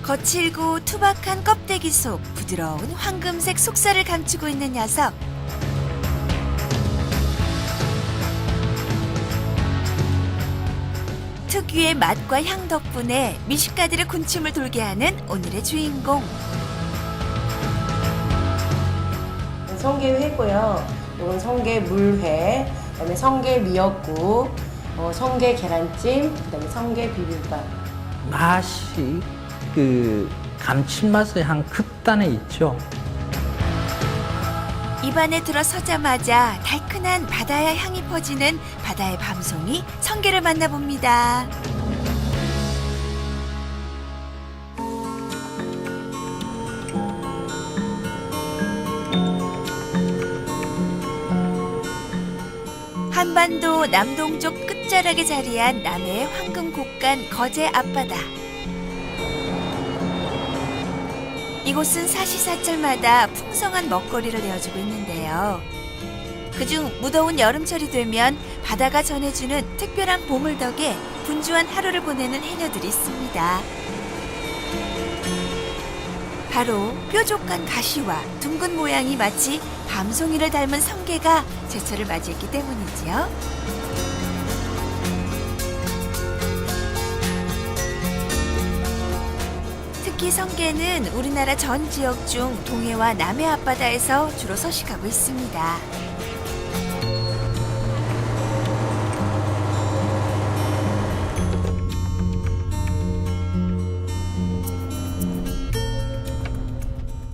거칠고 투박한 껍데기 속 부드러운 황금색 속살을 감추고 있는 녀석. 특유의 맛과 향 덕분에 미식가들의 군침을 돌게 하는 오늘의 주인공. 성게회고요. 이건 성게 물회, 그다음에 성게 미역국, 성게 계란찜, 그다음에 성게 비빔밥. 맛이 그 감칠맛의 한 극단에 있죠. 입안에 들어서자마자 달큰한 바다의 향이 퍼지는 바다의 밤송이 성게를 만나봅니다. 한반도 남동쪽 끝자락에 자리한 남해의 황금 곡간 거제 앞바다. 이곳은 사시사철마다 풍성한 먹거리를 내어주고 있는데요. 그중 무더운 여름철이 되면 바다가 전해주는 특별한 보물 덕에 분주한 하루를 보내는 해녀들이 있습니다. 바로 뾰족한 가시와 둥근 모양이 마치 밤송이를 닮은 성게가 제철을 맞이했기 때문이지요. 특히 성게는 우리나라 전 지역 중 동해와 남해 앞바다에서 주로 서식하고 있습니다.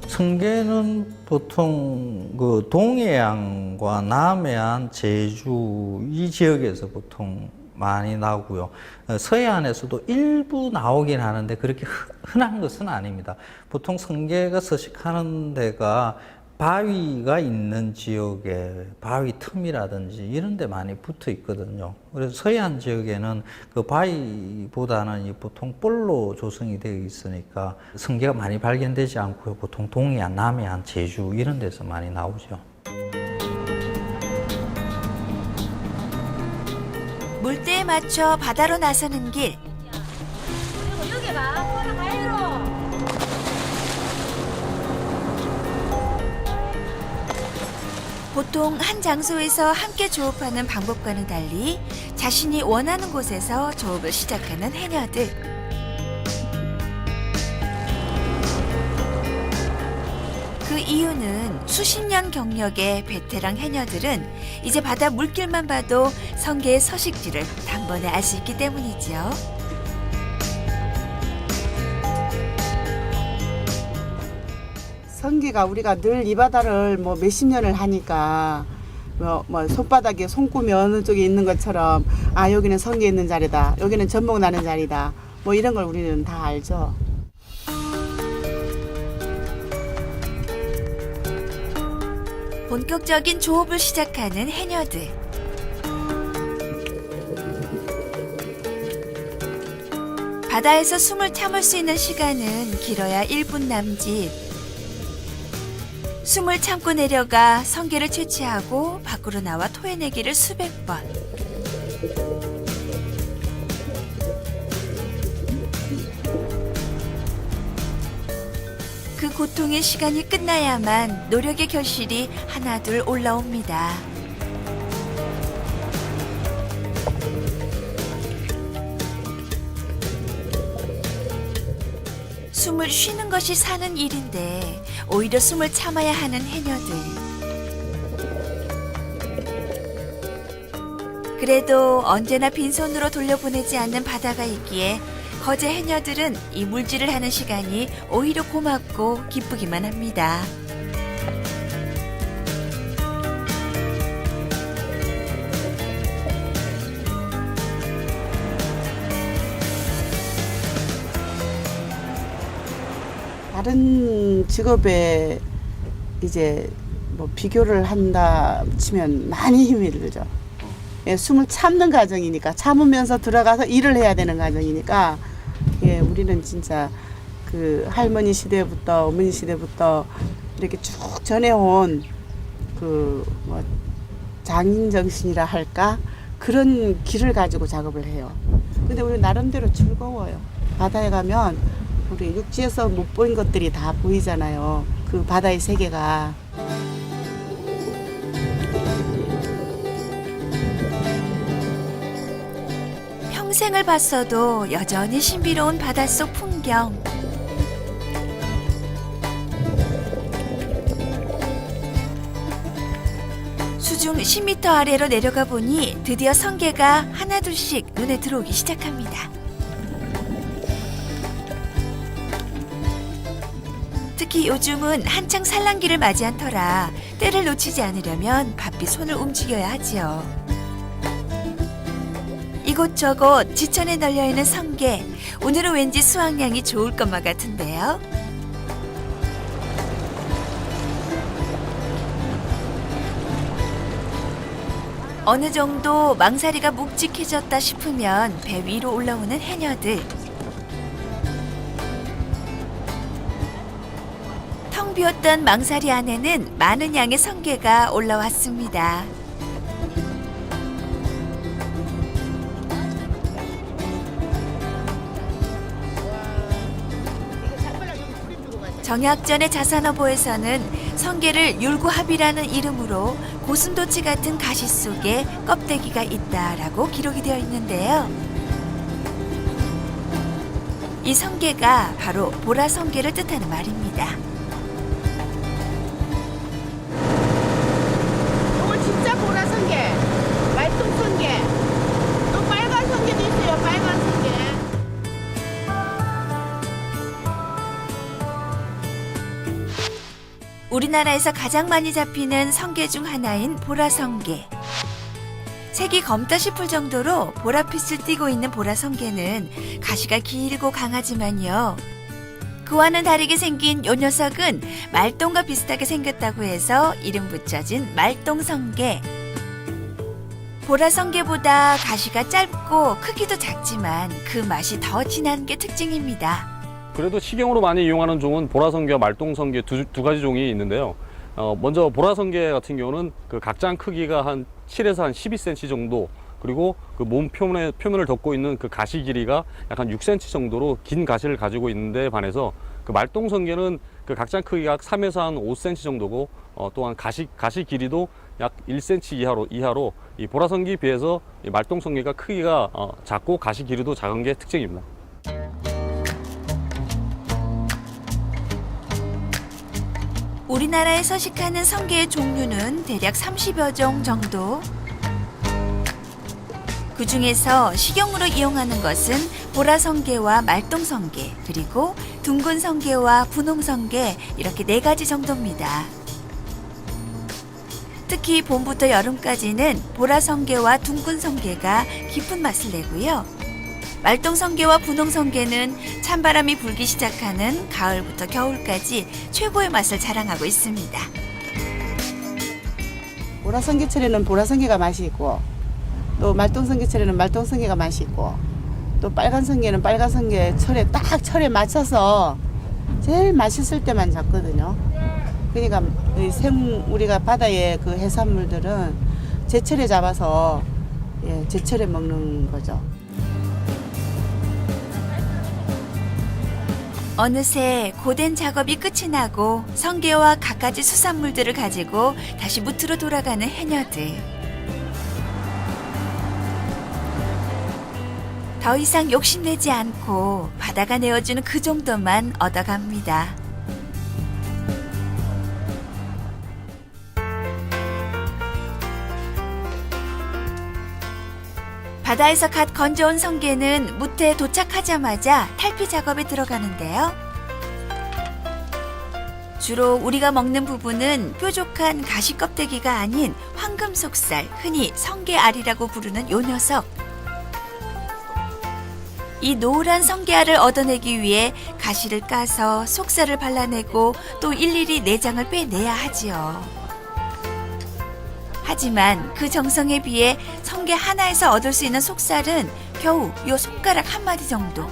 성게는 보통 그 동해안과 남해안, 제주 이 지역에서 보통 많이 나오고요. 서해안에서도 일부 나오긴 하는데 그렇게 흔한 것은 아닙니다. 보통 성게가 서식하는 데가 바위가 있는 지역에 바위 틈이라든지 이런 데 많이 붙어 있거든요. 그래서 서해안 지역에는 그 바위보다는 보통 볼로 조성이 되어 있으니까 성게가 많이 발견되지 않고요. 보통 동해안, 남해안, 제주 이런 데서 많이 나오죠. 물때에 맞춰 바다로 나서는 길. 그리고 여기 봐, 걸어가요. 보통 한 장소에서 함께 조업하는 방법과는 달리 자신이 원하는 곳에서 조업을 시작하는 해녀들. 그 이유는 수십 년 경력의 베테랑 해녀들은 이제 바다 물길만 봐도 성게의 서식지를 단번에 알 수 있기 때문이죠. 성게가 우리가 늘 이 바다를 뭐 몇십 년을 하니까 뭐 손바닥에 손금이 어느 쪽에 있는 것처럼 아 여기는 성게 있는 자리다, 여기는 전복 나는 자리다, 뭐 이런 걸 우리는 다 알죠. 본격적인 조업을 시작하는 해녀들. 바다에서 숨을 참을 수 있는 시간은 길어야 1분 남짓. 숨을 참고 내려가 성게를 채취하고 밖으로 나와 토해내기를 수백 번. 그 고통의 시간이 끝나야만 노력의 결실이 하나둘 올라옵니다. 숨을 쉬는 것이 사는 일인데 오히려 숨을 참아야 하는 해녀들. 그래도 언제나 빈손으로 돌려보내지 않는 바다가 있기에 거제 해녀들은 이 물질을 하는 시간이 오히려 고맙고 기쁘기만 합니다. 다른 직업에 이제 뭐 비교를 한다 치면 많이 힘이 들죠. 예, 숨을 참는 과정이니까, 참으면서 들어가서 일을 해야 되는 과정이니까, 예, 우리는 진짜 그 할머니 시대부터 어머니 시대부터 이렇게 쭉 전해온 그 뭐 장인 정신이라 할까, 그런 길을 가지고 작업을 해요. 근데 우리 나름대로 즐거워요. 바다에 가면 우리 육지에서 못 본 것들이 다 보이잖아요. 그 바다의 세계가. 평생을 봤어도 여전히 신비로운 바닷속 풍경. 수중 10m 아래로 내려가 보니 드디어 성게가 하나둘씩 눈에 들어오기 시작합니다. 특히 요즘은 한창 산란기를 맞이한 터라 때를 놓치지 않으려면 바삐 손을 움직여야 하지요. 이곳저곳 지천에 널려있는 성게, 오늘은 왠지 수확량이 좋을 것만 같은데요. 어느 정도 망사리가 묵직해졌다 싶으면 배 위로 올라오는 해녀들. 텅 비었던 망사리 안에는 많은 양의 성게가 올라왔습니다. 정약전의 자산어보에서는 성게를 율구합이라는 이름으로 고슴도치 같은 가시 속에 껍데기가 있다라고 기록이 되어 있는데요. 이 성게가 바로 보라성게를 뜻하는 말입니다. 이거 진짜 보라성게, 말똥성게. 또 빨간 성게도 있어요. 빨간 성게. 우리나라에서 가장 많이 잡히는 성게 중 하나인 보라성게. 색이 검다 싶을 정도로 보랏빛을 띠고 있는 보라성게는 가시가 길고 강하지만요. 그와는 다르게 생긴 요 녀석은 말똥과 비슷하게 생겼다고 해서 이름 붙여진 말똥성게. 보라성게보다 가시가 짧고 크기도 작지만 그 맛이 더 진한 게 특징입니다. 그래도 식용으로 많이 이용하는 종은 보라성게와 말똥성게 두 가지 종이 있는데요. 먼저 보라성게 같은 경우는 그 각장 크기가 한 7에서 한 12cm 정도, 그리고 그 몸 표면을 덮고 있는 그 가시 길이가 약 한 6cm 정도로 긴 가시를 가지고 있는데 반해서 그 말똥성게는 그 각장 크기가 3에서 한 5cm 정도고, 또한 가시 길이도 약 1cm 이하로 이 보라성게에 비해서 이 말똥성게가 크기가 작고 가시 길이도 작은 게 특징입니다. 우리나라에 서식하는 성게의 종류는 대략 30여 종 정도. 그 중에서 식용으로 이용하는 것은 보라성게와 말똥성게, 그리고 둥근성게와 분홍성게, 이렇게 4가지 정도입니다. 특히 봄부터 여름까지는 보라성게와 둥근성게가 깊은 맛을 내고요. 말똥성게와 분홍성게는 찬바람이 불기 시작하는 가을부터 겨울까지 최고의 맛을 자랑하고 있습니다. 보라성게철에는 보라성게가 맛이 있고, 또 말똥성게철에는 말똥성게가 맛이 있고, 또 빨간성게는 빨간성게 철에 맞춰서 제일 맛있을 때만 잡거든요. 그러니까 우리가 바다의 그 해산물들은 제철에 잡아서 제철에 먹는 거죠. 어느새 고된 작업이 끝이 나고 성게와 갖가지 수산물들을 가지고 다시 무트로 돌아가는 해녀들. 더 이상 욕심내지 않고 바다가 내어주는 그 정도만 얻어갑니다. 바다에서 갓 건져온 성게는 무트에 도착하자마자 탈피 작업에 들어가는데요. 주로 우리가 먹는 부분은 뾰족한 가시 껍데기가 아닌 황금 속살, 흔히 성게알이라고 부르는 요 녀석. 이 노란 성게알을 얻어내기 위해 가시를 까서 속살을 발라내고 또 일일이 내장을 빼내야 하지요. 하지만 그 정성에 비해 성게 하나에서 얻을 수 있는 속살은 겨우 요 손가락 한 마디 정도.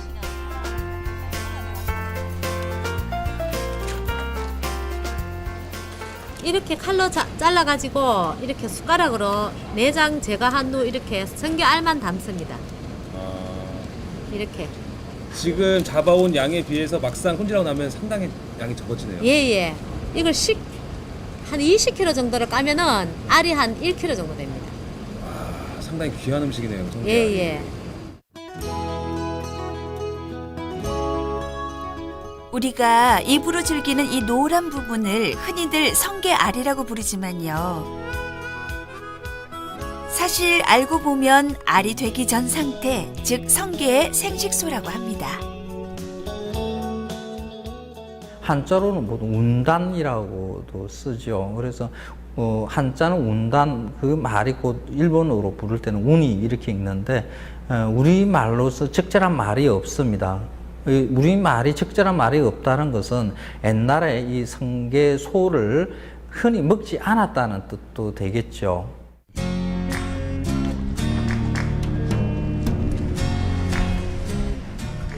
이렇게 칼로 잘라가지고 이렇게 숟가락으로 내장 제거한 후 이렇게 성게알만 담습니다. 이렇게 지금 잡아온 양에 비해서 막상 손질하고 나면 상당히 양이 적어지네요. 예예. 이걸 한 20kg 정도를 까면은 알이 한 1kg 정도 됩니다. 아, 상당히 귀한 음식이네요. 성게. 예예. 우리가 입으로 즐기는 이 노란 부분을 흔히들 성게알이라고 부르지만요. 사실 알고 보면 알이 되기 전 상태, 즉 성게의 생식소라고 합니다. 한자로는 모두 운단이라고도 쓰죠. 그래서 한자는 운단, 그 말이 곧 일본어로 부를 때는 운이 이렇게 읽는데 우리말로서 적절한 말이 없습니다. 우리말이 적절한 말이 없다는 것은 옛날에 이 성게소를 흔히 먹지 않았다는 뜻도 되겠죠.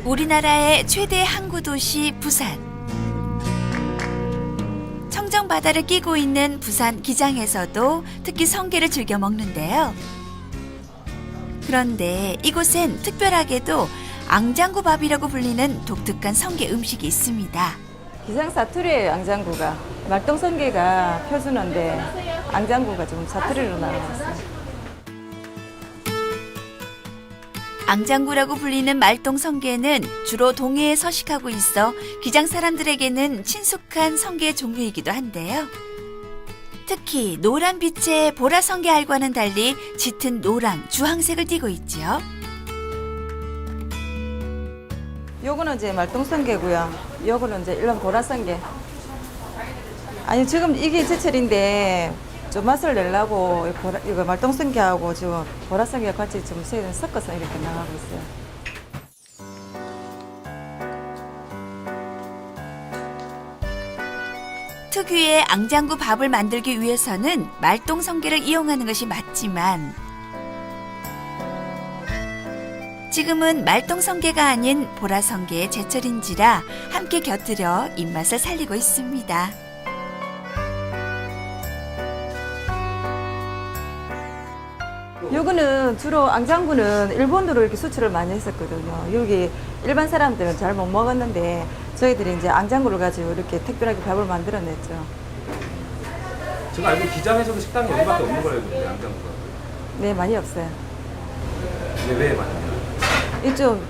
우리나라의 최대 항구 도시 부산. 청정 바다를 끼고 있는 부산 기장에서도 특히 성게를 즐겨 먹는데요. 그런데 이곳엔 특별하게도 앙장구밥이라고 불리는 독특한 성게 음식이 있습니다. 기장 사투리예요, 앙장구가. 말똥성게가 표준어인데 앙장구가 좀 사투리로 나와있어요. 앙장구라고 불리는 말똥 성게는 주로 동해에 서식하고 있어 기장 사람들에게는 친숙한 성게 종류이기도 한데요. 특히 노란 빛의 보라 성게알과는 달리 짙은 노랑, 주황색을 띠고 있죠. 요거는 이제 말똥성게고요. 요거는 이제 일반 보라성게. 아니 지금 이게 제철인데 좀 맛을 내려고 이거 말똥성게하고 지금 보라성게 같이 좀 섞어서 이렇게 나가고 있어요. 특유의 앙장구 밥을 만들기 위해서는 말똥 성게를 이용하는 것이 맞지만 지금은 말똥 성게가 아닌 보라 성게의 제철인지라 함께 곁들여 입맛을 살리고 있습니다. 요거는 주로 앙장구는 일본으로 이렇게 수출을 많이 했었거든요. 여기 일반 사람들은 잘 못 먹었는데 저희들이 이제 앙장구를 가지고 이렇게 특별하게 밥을 만들어냈죠. 제가 알고 기장에서도 식당이 여기밖에 없는 걸로 알고 있는데 양장구가. 네, 많이 없어요. 근데 왜 많아요? 이 좀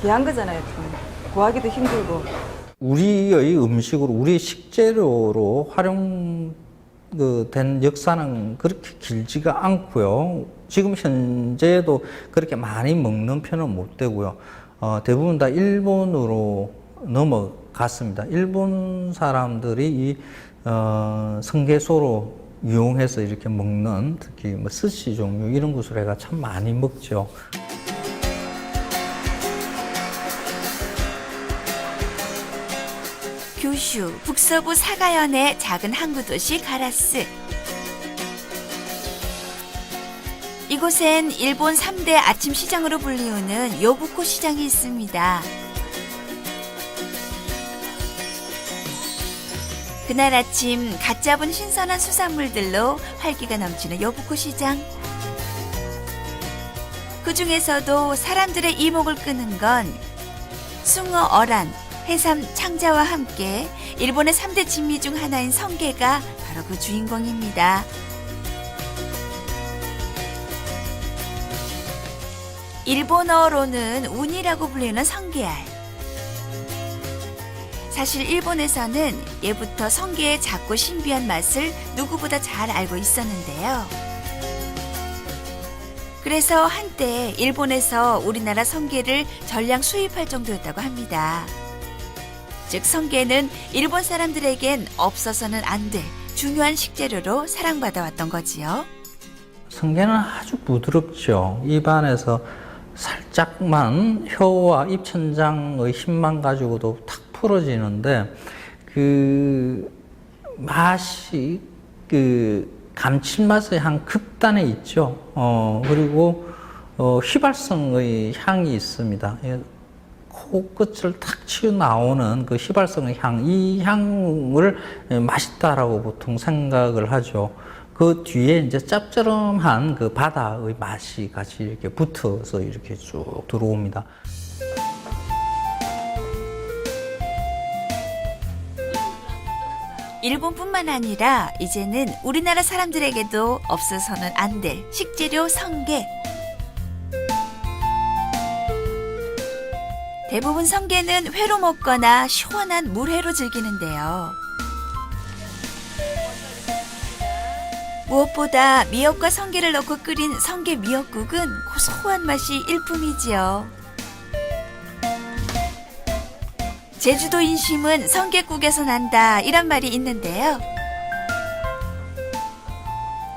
귀한 거잖아요. 좀 구하기도 힘들고. 우리의 음식으로, 우리 식재료로 활용된 역사는 그렇게 길지가 않고요. 지금 현재도 그렇게 많이 먹는 편은 못 되고요. 대부분 다 일본으로 넘어갔습니다. 일본 사람들이 이 성게소로 이용해서 이렇게 먹는 특히 뭐 스시 종류 이런 것을 해가 참 많이 먹죠. 규슈, 북서부 사가현의 작은 항구 도시 가라스. 이곳엔 일본 3대 아침 시장으로 불리우는 요부코 시장이 있습니다. 그날 아침 갓 잡은 신선한 수산물들로 활기가 넘치는 요부코 시장. 그 중에서도 사람들의 이목을 끄는 건 숭어 어란, 해삼 창자와 함께 일본의 3대 진미 중 하나인 성게가 바로 그 주인공입니다. 일본어로는 운이라고 불리는 성게알. 사실 일본에서는 예부터 성게의 작고 신비한 맛을 누구보다 잘 알고 있었는데요. 그래서 한때 일본에서 우리나라 성게를 전량 수입할 정도였다고 합니다. 즉 성게는 일본 사람들에겐 없어서는 안 될 중요한 식재료로 사랑받아왔던 거지요. 성게는 아주 부드럽죠. 입안에서 살짝만 혀와 입천장의 힘만 가지고도 탁 풀어지는데 그 맛이 그 감칠맛의 한 극단에 있죠. 그리고 휘발성의 향이 있습니다. 코끝을 탁 치고 나오는 그 휘발성의 향, 이 향을 맛있다라고 보통 생각을 하죠. 그 뒤에 이제 짭조름한 그 바다의 맛이 같이 이렇게 붙어서 이렇게 쭉 들어옵니다. 일본뿐만 아니라 이제는 우리나라 사람들에게도 없어서는 안 될 식재료 성게. 대부분 성게는 회로 먹거나 시원한 물회로 즐기는데요. 무엇보다 미역과 성게를 넣고 끓인 성게 미역국은 고소한 맛이 일품이지요. 제주도 인심은 성게국에서 난다 이런 말이 있는데요.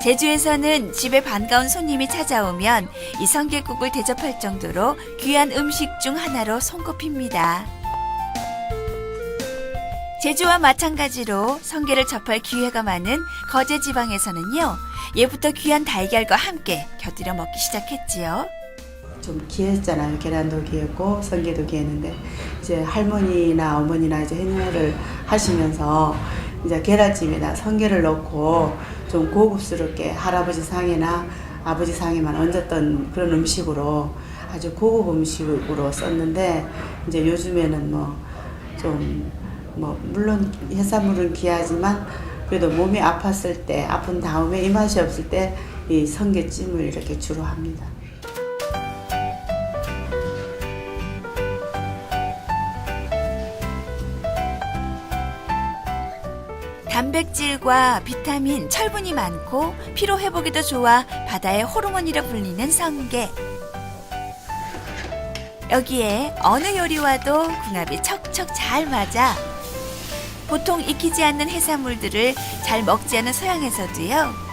제주에서는 집에 반가운 손님이 찾아오면 이 성게국을 대접할 정도로 귀한 음식 중 하나로 손꼽힙니다. 제주와 마찬가지로 성게를 접할 기회가 많은 거제 지방에서는요, 예부터 귀한 달걀과 함께 곁들여 먹기 시작했지요. 좀 귀했잖아요. 계란도 귀했고 성게도 귀했는데 이제 할머니나 어머니나 이제 행여를 하시면서 이제 계란찜에다 성게를 넣고 좀 고급스럽게 할아버지 상이나 아버지 상에만 얹었던 그런 음식으로 아주 고급 음식으로 썼는데 이제 요즘에는 물론 해산물은 귀하지만 그래도 몸이 아팠을 때 아픈 다음에 입맛이 없을 때 이 성게찜을 이렇게 주로 합니다. 단백질과 비타민, 철분이 많고 피로 회복에도 좋아 바다의 호르몬이라 불리는 성게. 여기에 어느 요리와도 궁합이 척척 잘 맞아 보통 익히지 않는 해산물들을 잘 먹지 않은 서양에서도요,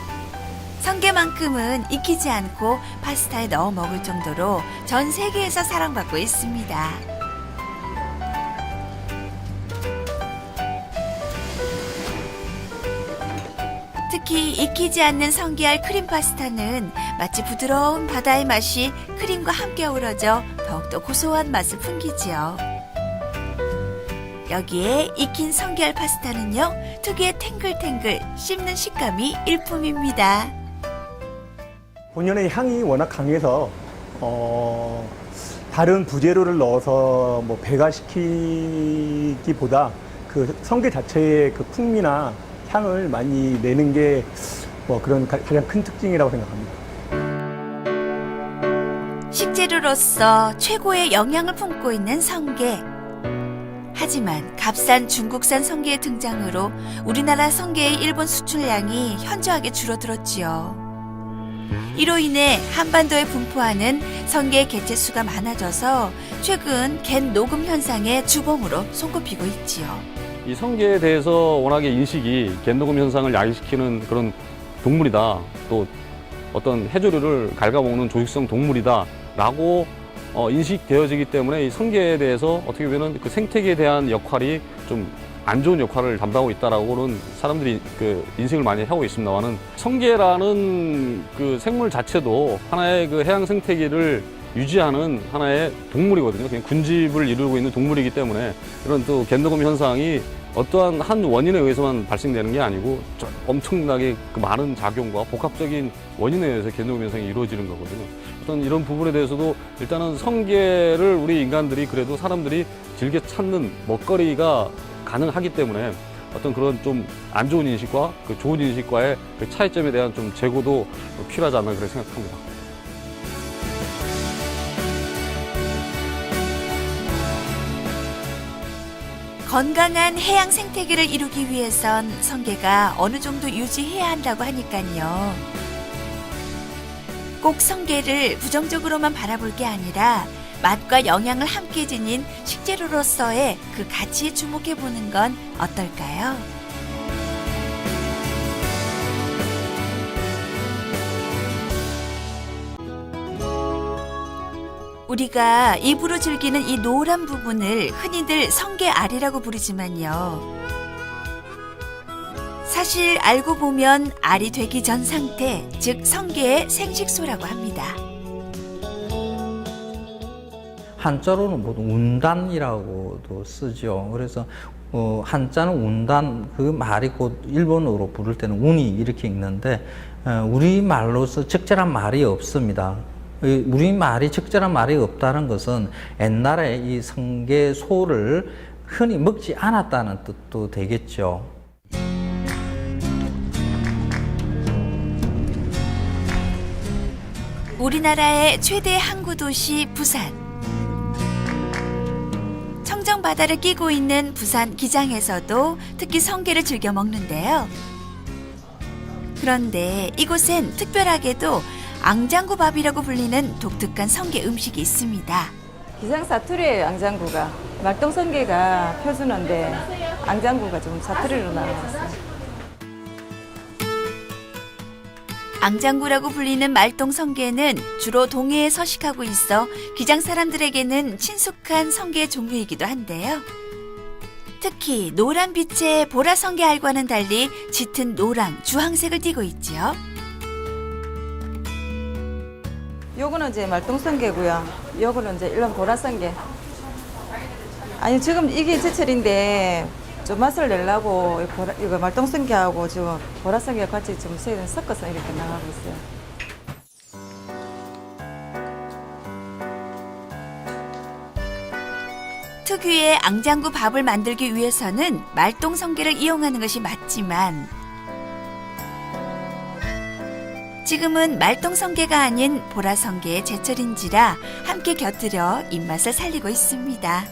성게만큼은 익히지 않고 파스타에 넣어 먹을 정도로 전 세계에서 사랑받고 있습니다. 특히 익히지 않는 성게알 크림 파스타는 마치 부드러운 바다의 맛이 크림과 함께 어우러져 더욱더 고소한 맛을 풍기지요. 여기에 익힌 성게알 파스타는요, 특유의 탱글탱글 씹는 식감이 일품입니다. 본연의 향이 워낙 강해서 다른 부재료를 넣어서 배가시키기보다 그 성게 자체의 그 풍미나 향을 많이 내는 게 그런 가장 큰 특징이라고 생각합니다. 식재료로서 최고의 영양을 품고 있는 성게. 하지만 값싼 중국산 성게의 등장으로 우리나라 성게의 일본 수출량이 현저하게 줄어들었지요. 이로 인해 한반도에 분포하는 성게 개체수가 많아져서 최근 갯 녹음 현상의 주범으로 손꼽히고 있지요. 이 성게에 대해서 워낙에 인식이 갯녹음 현상을 야기시키는 그런 동물이다, 또 어떤 해조류를 갉아먹는 조식성 동물이다 라고 인식되어지기 때문에 이 성게에 대해서 어떻게 보면 그 생태계에 대한 역할이 좀 안 좋은 역할을 담당하고 있다라고는 사람들이 그 인식을 많이 하고 있습니다만은, 성게라는 그 생물 자체도 하나의 그 해양 생태계를 유지하는 하나의 동물이거든요. 그냥 군집을 이루고 있는 동물이기 때문에 이런 또 갯녹음 현상이 어떠한 한 원인에 의해서만 발생되는 게 아니고 엄청나게 그 많은 작용과 복합적인 원인에 의해서 갯녹음 현상이 이루어지는 거거든요. 어떤 이런 부분에 대해서도 일단은 성게를 우리 인간들이 그래도 사람들이 즐겨 찾는 먹거리가 가능하기 때문에 어떤 그런 좀 안 좋은 인식과 그 좋은 인식과의 그 차이점에 대한 좀 제고도 필요하지 않나 그렇게 생각합니다. 건강한 해양 생태계를 이루기 위해선 성게가 어느 정도 유지해야 한다고 하니까요. 꼭 성게를 부정적으로만 바라볼 게 아니라 맛과 영양을 함께 지닌 식재료로서의 그 가치에 주목해보는 건 어떨까요? 우리가 입으로 즐기는 이 노란 부분을 흔히들 성게알이라고 부르지만요. 사실 알고 보면 알이 되기 전 상태, 즉 성게의 생식소라고 합니다. 한자로는 모두 운단이라고도 쓰죠. 그래서 한자는 운단, 그 말이 곧 일본어로 부를 때는 운이 이렇게 읽는데 우리말로서 적절한 말이 없습니다. 우리말이 적절한 말이 없다는 것은 옛날에 이 성게소를 흔히 먹지 않았다는 뜻도 되겠죠. 우리나라의 최대 항구 도시 부산. 청정 바다를 끼고 있는 부산 기장에서도 특히 성게를 즐겨 먹는데요. 그런데 이곳엔 특별하게도 앙장구밥이라고 불리는 독특한 성게 음식이 있습니다. 기장 사투리예요, 앙장구가. 말똥 성게가 표준어인데 앙장구가 좀 사투리로 나왔어요. 앙장구라고 불리는 말똥 성게는 주로 동해에 서식하고 있어 기장 사람들에게는 친숙한 성게 종류이기도 한데요. 특히 노란 빛의 보라 성게 알과는 달리 짙은 노랑, 주황색을 띠고 있지요. 요거는 이제 말똥 성게고요. 요거는 이제 일반 보라 성게. 아니 지금 이게 제철인데 좀 맛을 내려고 이거 말똥 성게하고 지금 보라 성게 같이 좀 섞어서 이렇게 나가고 있어요. 특유의 앙장구 밥을 만들기 위해서는 말똥 성게를 이용하는 것이 맞지만 지금은 말똥 성게가 아닌 보라 성게의 제철인지라 함께 곁들여 입맛을 살리고 있습니다.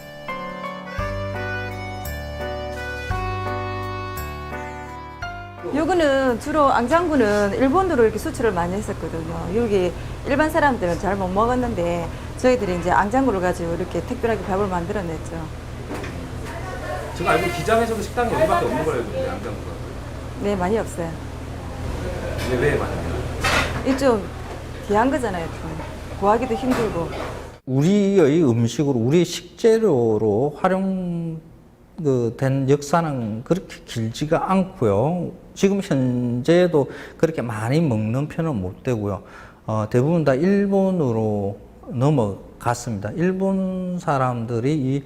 요거는 주로 앙장구는 일본으로 이렇게 수출을 많이 했었거든요. 여기 일반 사람들은 잘 못 먹었는데 저희들이 이제 앙장구를 가지고 이렇게 특별하게 밥을 만들어냈죠. 제가 알고 기장에서도 식당이 여기밖에 없는 걸로 알고 있는데 앙장구가. 네, 많이 없어요. 왜 많아요? 이 좀 귀한 거잖아요. 좀 구하기도 힘들고. 우리의 음식으로, 우리 식재료로 활용된 역사는 그렇게 길지가 않고요. 지금 현재도 그렇게 많이 먹는 편은 못 되고요. 대부분 다 일본으로 넘어갔습니다. 일본 사람들이 이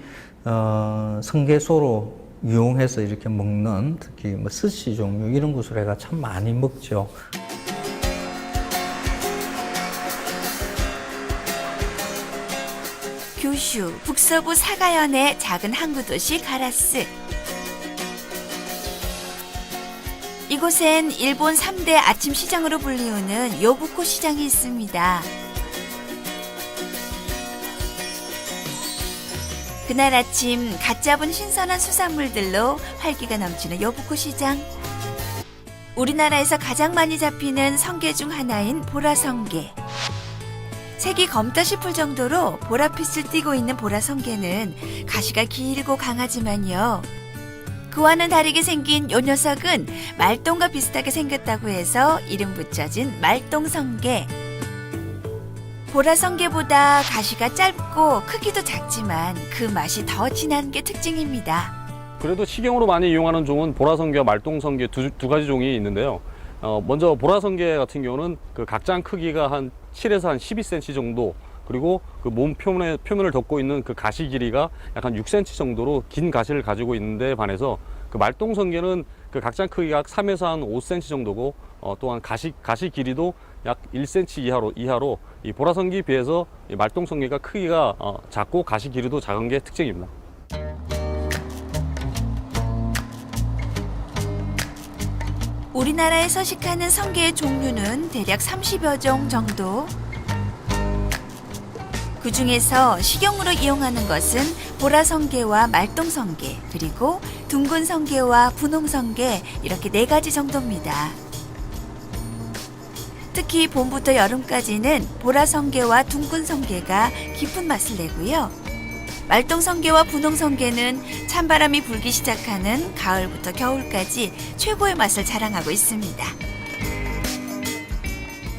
성게소로 이용해서 이렇게 먹는 특히 뭐 스시 종류 이런 것을 해가 참 많이 먹죠. 규슈 북서부 사가현의 작은 항구 도시 가라스. 이곳엔 일본 3대 아침 시장으로 불리우는 요부코 시장이 있습니다. 그날 아침 갓 잡은 신선한 수산물들로 활기가 넘치는 요부코 시장. 우리나라에서 가장 많이 잡히는 성게 중 하나인 보라성게. 색이 검다 싶을 정도로 보랏빛을 띠고 있는 보라성게는 가시가 길고 강하지만요. 그와는 다르게 생긴 요 녀석은 말똥과 비슷하게 생겼다고 해서 이름 붙여진 말똥성게. 보라성게보다 가시가 짧고 크기도 작지만 그 맛이 더 진한 게 특징입니다. 그래도 식용으로 많이 이용하는 종은 보라성게와 말똥성게 두 가지 종이 있는데요. 먼저 보라성게 같은 경우는 그 각장 크기가 한 7에서 한 12cm 정도, 그리고 그 몸 표면을 덮고 있는 그 가시 길이가 약 한 6cm 정도로 긴 가시를 가지고 있는데 반해서 그 말똥성게는 그 각장 크기가 3에서 한 5cm 정도고, 또한 가시 길이도 약 1cm 이하로 이 보라성게에 비해서 이 말똥성게가 크기가 작고 가시 길이도 작은 게 특징입니다. 우리나라에 서식하는 성게의 종류는 대략 30여 종 정도. 그 중에서 식용으로 이용하는 것은 보라성게와 말똥성게, 그리고 둥근성게와 분홍성게 이렇게 4가지 정도입니다. 특히 봄부터 여름까지는 보라성게와 둥근성게가 깊은 맛을 내고요. 말똥성게와 분홍성게는 찬바람이 불기 시작하는 가을부터 겨울까지 최고의 맛을 자랑하고 있습니다.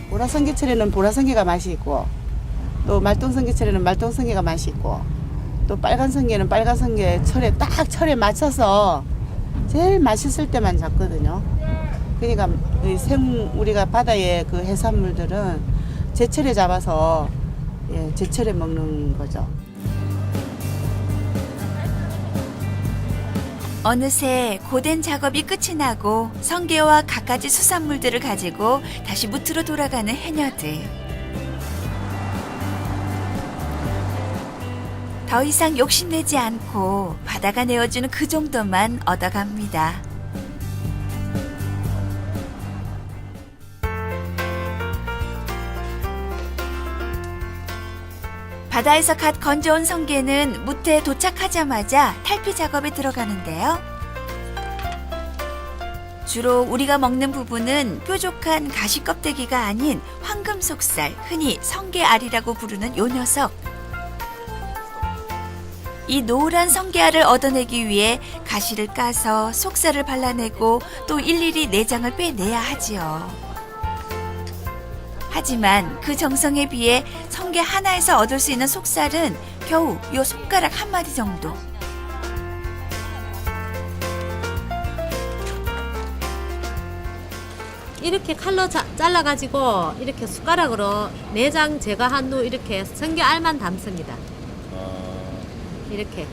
보라성게철에는 보라성게가 맛이 있고, 또 말똥성게철에는 말똥성게가 맛이 있고, 또 빨간성게는 빨간성게 철에 맞춰서 제일 맛있을 때만 잡거든요. 그러니까 우리가 바다의 그 해산물들은 제철에 잡아서 제철에 먹는 거죠. 어느새 고된 작업이 끝이 나고 성게와 갖가지 수산물들을 가지고 다시 무트로 돌아가는 해녀들. 더 이상 욕심내지 않고 바다가 내어주는 그 정도만 얻어갑니다. 바다에서 갓 건져온 성게는 무태에 도착하자마자 탈피 작업에 들어가는데요. 주로 우리가 먹는 부분은 뾰족한 가시 껍데기가 아닌 황금 속살, 흔히 성게알이라고 부르는 요 녀석. 이 노란 성게알을 얻어내기 위해 가시를 까서 속살을 발라내고 또 일일이 내장을 빼내야 하지요. 하지만 그 정성에 비해 성게 하나에서 얻을 수 있는 속살은 겨우 요 손가락 한 마디 정도. 이렇게 칼로 잘라가지고 이렇게 숟가락으로 내장 제거한 후 이렇게 성게알만 담습니다. 이렇게.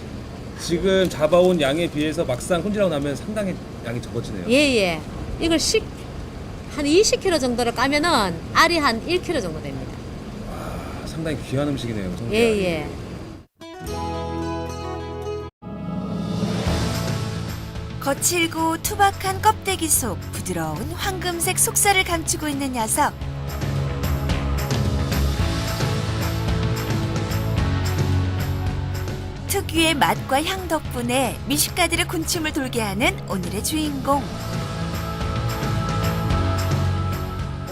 지금 잡아온 양에 비해서 막상 손질하고 나면 상당히 양이 적어지네요. 예예. 이걸 한 20kg 정도를 까면은 알이 한 1kg 정도 됩니다. 상당히 귀한 음식이네요. 성게. 예예. 거칠고 투박한 껍데기 속 부드러운 황금색 속살을 감추고 있는 녀석. 특유의 맛과 향 덕분에 미식가들의 군침을 돌게 하는 오늘의 주인공.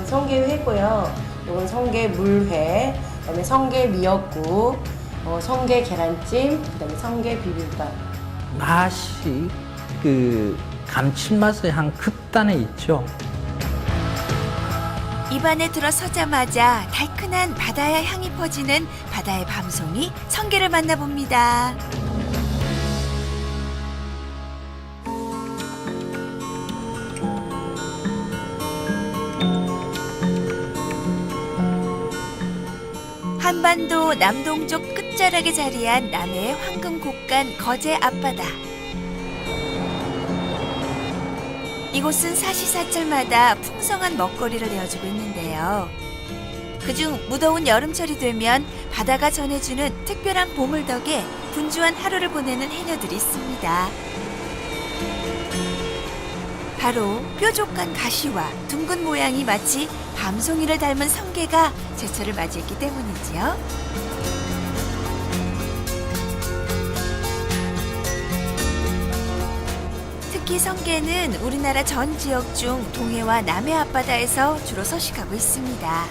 성게회고요. 이건 성게 물회, 그다음에 성게 미역국, 성게 계란찜, 그다음에 성게 비빔밥. 맛이 그 감칠맛의 한 극단에 있죠. 입안에 들어서자마자 달큰한 바다의 향이 퍼지는 바다의 밤송이 성게를 만나봅니다. 한반도 남동쪽 끝자락에 자리한 남해의 황금 곡간 거제 앞바다. 이곳은 사시사철마다 풍성한 먹거리를 내어주고 있는데요. 그중 무더운 여름철이 되면 바다가 전해주는 특별한 보물덕에 분주한 하루를 보내는 해녀들이 있습니다. 바로 뾰족한 가시와 둥근 모양이 마치 밤송이를 닮은 성게가 제철을 맞이했기 때문이지요. 특히 성게는 우리나라 전 지역 중 동해와 남해 앞바다에서 주로 서식하고 있습니다.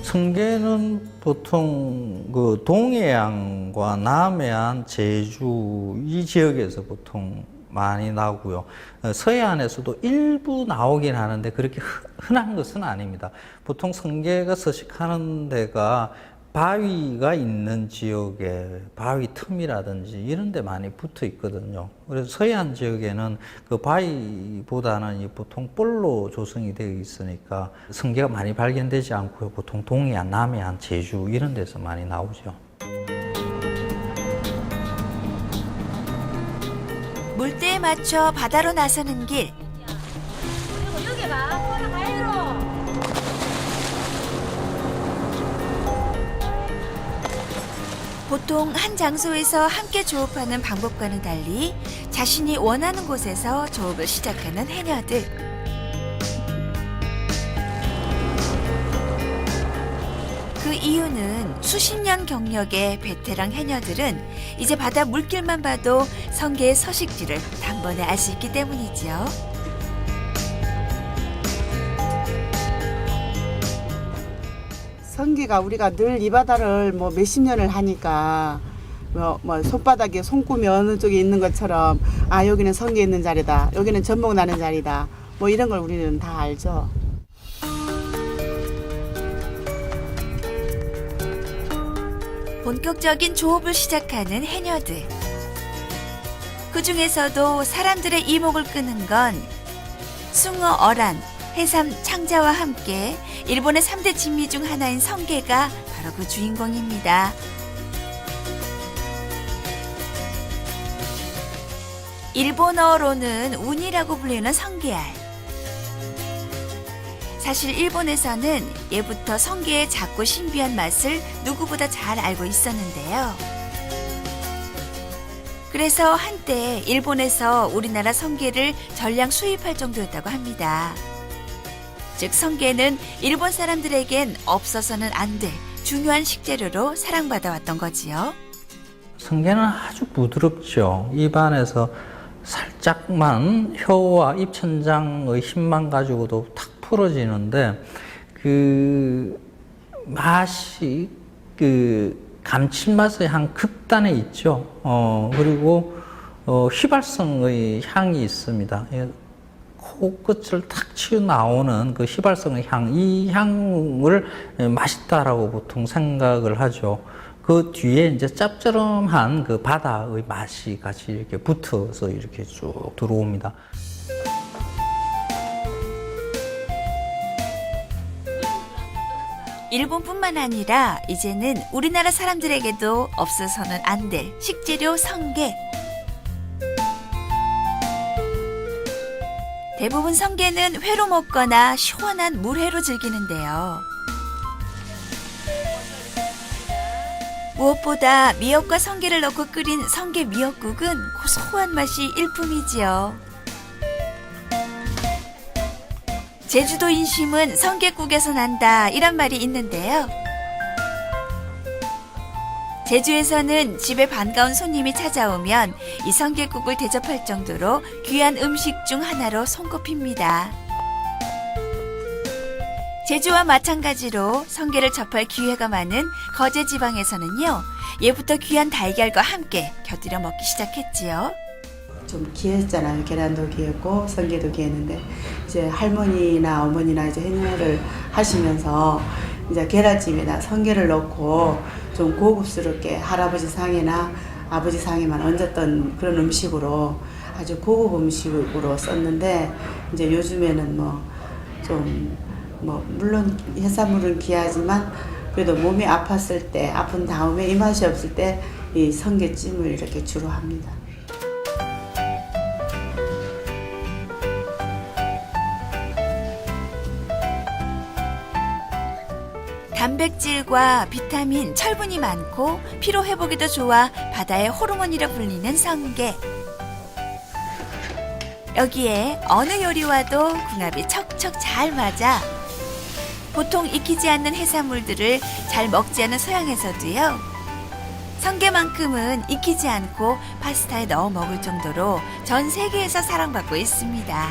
성게는 보통 그 동해안과 남해안, 제주 이 지역에서 보통 많이 나고요. 서해안에서도 일부 나오긴 하는데 그렇게 흔한 것은 아닙니다. 보통 성게가 서식하는 데가 바위가 있는 지역에 바위 틈이라든지 이런 데 많이 붙어 있거든요. 그래서 서해안 지역에는 그 바위보다는 보통 볼로 조성이 되어 있으니까 성게가 많이 발견되지 않고요. 보통 동해안, 남해안, 제주 이런 데서 많이 나오죠. 물때에 맞춰 바다로 나서는 길. 여기 봐. 걸어가요. 보통 한 장소에서 함께 조업하는 방법과는 달리 자신이 원하는 곳에서 조업을 시작하는 해녀들. 그 이유는 수십 년 경력의 베테랑 해녀들은 이제 바다 물길만 봐도 성게의 서식지를 단번에 알 수 있기 때문이지요. 성게가 우리가 늘 이 바다를 뭐 몇십 년을 하니까 뭐 손바닥에 손꼽이 어느 쪽에 있는 것처럼 아 여기는 성게 있는 자리다, 여기는 전복 나는 자리다, 뭐 이런 걸 우리는 다 알죠. 본격적인 조업을 시작하는 해녀들. 그 중에서도 사람들의 이목을 끄는 건 숭어, 어란, 해삼, 창자와 함께 일본의 3대 진미 중 하나인 성게가 바로 그 주인공입니다. 일본어로는 운이라고 불리는 성게알. 사실 일본에서는 예부터 성게의 작고 신비한 맛을 누구보다 잘 알고 있었는데요. 그래서 한때 일본에서 우리나라 성게를 전량 수입할 정도였다고 합니다. 즉 성게는 일본 사람들에겐 없어서는 안 될 중요한 식재료로 사랑받아왔던 거지요. 성게는 아주 부드럽죠. 입안에서 살짝만 혀와 입천장의 힘만 가지고도 탁 풀어지는데 그 맛이 감칠맛의 한 극단에 있죠. 그리고 휘발성의 향이 있습니다. 코끝을 탁 치고 나오는 그 휘발성의 향, 이 향을 맛있다라고 보통 생각을 하죠. 그 뒤에 이제 짭조름한 그 바다의 맛이 같이 이렇게 붙어서 이렇게 쭉 들어옵니다. 일본뿐만 아니라 이제는 우리나라 사람들에게도 없어서는 안 될 식재료 성게. 대부분 성게는 회로 먹거나 시원한 물회로 즐기는데요. 무엇보다 미역과 성게를 넣고 끓인 성게 미역국은 고소한 맛이 일품이지요. 제주도 인심은 성게국에서 난다 이런 말이 있는데요. 제주에서는 집에 반가운 손님이 찾아오면 이 성게국을 대접할 정도로 귀한 음식 중 하나로 손꼽힙니다. 제주와 마찬가지로 성게를 접할 기회가 많은 거제 지방에서는요, 예부터 귀한 달걀과 함께 곁들여 먹기 시작했지요. 좀 귀했잖아요. 계란도 귀했고 성게도 귀했는데 이제 할머니나 어머니나 이제 행여를 하시면서 이제 계란찜에다 성게를 넣고 좀 고급스럽게 할아버지 상에나 아버지 상에만 얹었던 그런 음식으로 아주 고급 음식으로 썼는데 이제 요즘에는 물론 해산물은 귀하지만 그래도 몸이 아팠을 때 아픈 다음에 입맛이 없을 때 이 성게찜을 이렇게 주로 합니다. 단백질과 비타민, 철분이 많고 피로 회복에도 좋아 바다의 호르몬이라 불리는 성게. 여기에 어느 요리와도 궁합이 척척 잘 맞아 보통 익히지 않는 해산물들을 잘 먹지 않은 서양에서도요, 성게만큼은 익히지 않고 파스타에 넣어 먹을 정도로 전 세계에서 사랑받고 있습니다.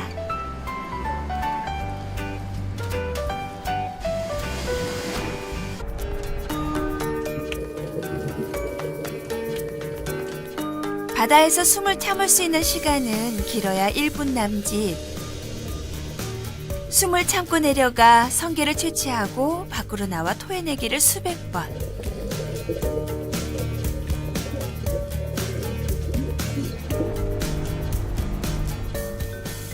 바다에서 숨을 참을 수 있는 시간은 길어야 1분 남짓. 숨을 참고 내려가 성게를 채취하고 밖으로 나와 토해내기를 수백 번.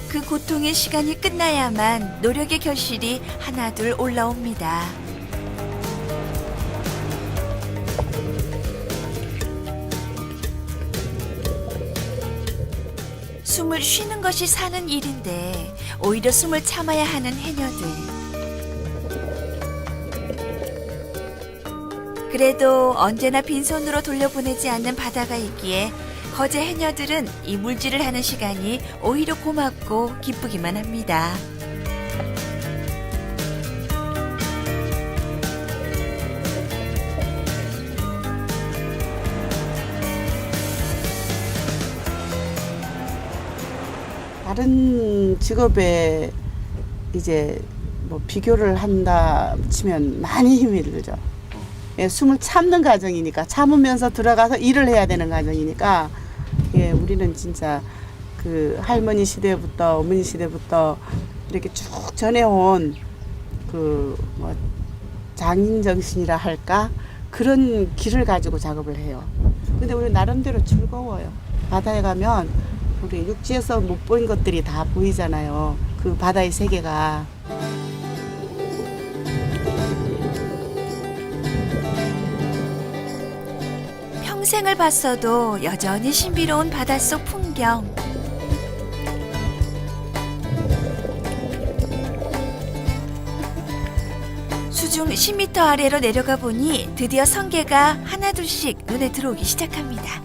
그 고통의 시간이 끝나야만 노력의 결실이 하나둘 올라옵니다. 숨을 쉬는 것이 사는 일인데 오히려 숨을 참아야 하는 해녀들. 그래도 언제나 빈손으로 돌려보내지 않는 바다가 있기에 거제 해녀들은 이 물질을 하는 시간이 오히려 고맙고 기쁘기만 합니다. 다른 직업에 이제 비교를 한다 치면 많이 힘이 들죠. 예, 숨을 참는 과정이니까, 참으면서 들어가서 일을 해야 되는 과정이니까, 예, 우리는 진짜 그 할머니 시대부터 어머니 시대부터 이렇게 쭉 전해온 장인 정신이라 할까, 그런 길을 가지고 작업을 해요. 근데 우리 나름대로 즐거워요. 바다에 가면 우리 육지에서 못 본 것들이 다 보이잖아요. 그 바다의 세계가. 평생을 봤어도 여전히 신비로운 바닷속 풍경. 수중 10m 아래로 내려가 보니 드디어 성게가 하나둘씩 눈에 들어오기 시작합니다.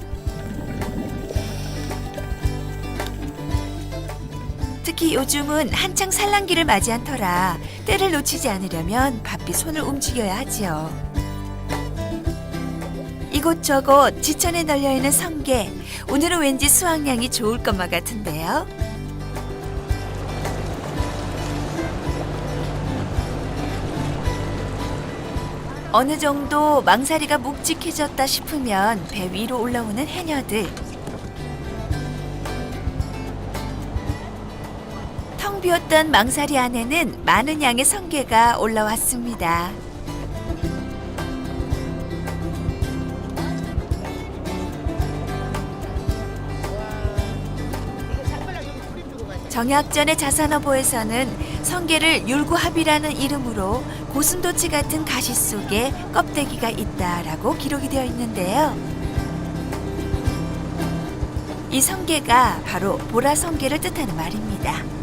특히 요즘은 한창 산란기를 맞이한 터라 때를 놓치지 않으려면 바삐 손을 움직여야 하지요. 이곳저곳 지천에 널려있는 성게, 오늘은 왠지 수확량이 좋을 것만 같은데요. 어느 정도 망사리가 묵직해졌다 싶으면 배 위로 올라오는 해녀들. 텅 비었던 망사리 안에는 많은 양의 성게가 올라왔습니다. 정약전의 자산어보에서는 성게를 율구합이라는 이름으로 고슴도치 같은 가시 속에 껍데기가 있다라고 기록이 되어 있는데요. 이 성게가 바로 보라성게를 뜻하는 말입니다.